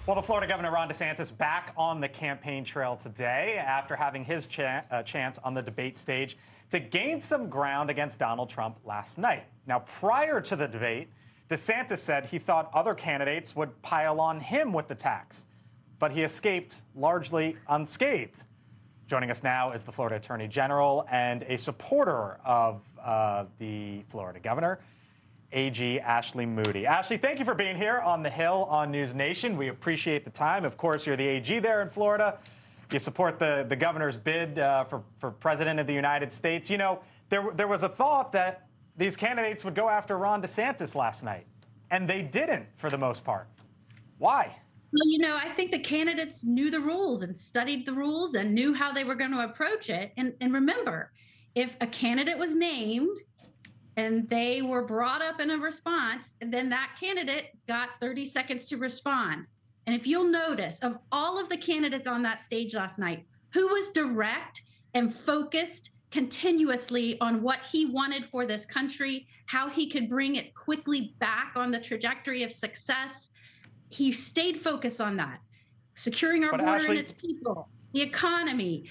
Well, the Florida Governor Ron DeSantis back on the campaign trail today after having his chance on the debate stage to gain some ground against Donald Trump last night. Now, prior to the debate, DeSantis said he thought other candidates would pile on him with the tax, but he escaped largely unscathed. Joining us now is the Florida Attorney General and a supporter of the Florida Governor, AG Ashley Moody. Ashley, thank you for being here on the Hill on NewsNation. We appreciate the time. Of course, you're the AG there in Florida. You support the governor's bid for president of the United States. You know, there was a thought that these candidates would go after Ron DeSantis last night, and they didn't for the most part. Why? Well, you know, I think the candidates knew the rules and studied the rules and knew how they were going to approach it. And remember, if a candidate was named and they were brought up in a response, then that candidate got 30 seconds to respond. And if you'll notice, of all of the candidates on that stage last night, who was direct and focused continuously on what he wanted for this country, how he could bring it quickly back on the trajectory of success, he stayed focused on that. Securing our border and its people, the economy,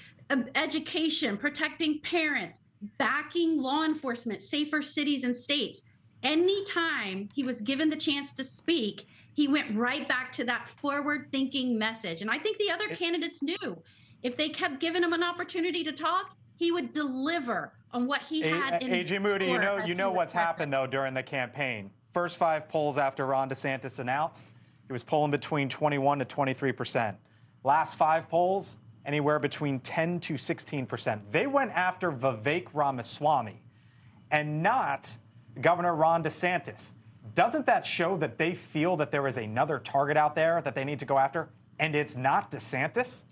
education, protecting parents, backing law enforcement, safer cities and states. Anytime he was given the chance to speak, he went right back to that forward-thinking message. And I think the other candidates knew if they kept giving him an opportunity to talk, he would deliver on what he had in AG Moody, you know what's happened, though, during the campaign. First 5 polls after Ron DeSantis announced, he was polling between 21 to 23%. Last 5 polls, anywhere between 10 to 16%. They went after Vivek Ramaswamy and not Governor Ron DeSantis. Doesn't that show that they feel that there is another target out there that they need to go after, and it's not DeSantis?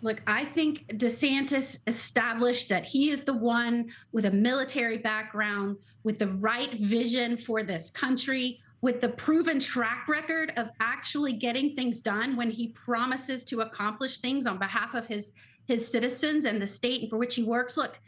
Look, I think DeSantis established that he is the one with a military background, with the right vision for this country, with the proven track record of actually getting things done when he promises to accomplish things on behalf of his citizens and the state for which he works. Look,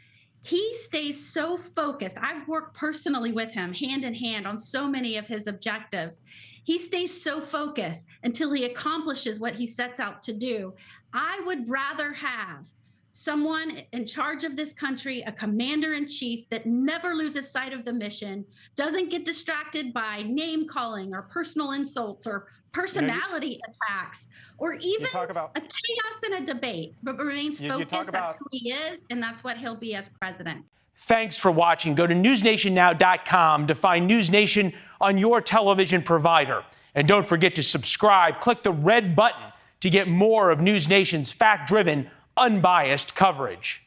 he stays so focused. I've worked personally with him hand in hand on so many of his objectives. He stays so focused until he accomplishes what he sets out to do. I would rather have someone in charge of this country, a commander-in-chief that never loses sight of the mission, doesn't get distracted by name calling or personal insults or personality attacks, or even a chaos in a debate, but remains focused. That's who he is, and that's what he'll be as president. Thanks for watching. Go to newsnationnow.com to find NewsNation on your television provider. And don't forget to subscribe. Click the red button to get more of NewsNation's fact-driven, unbiased coverage.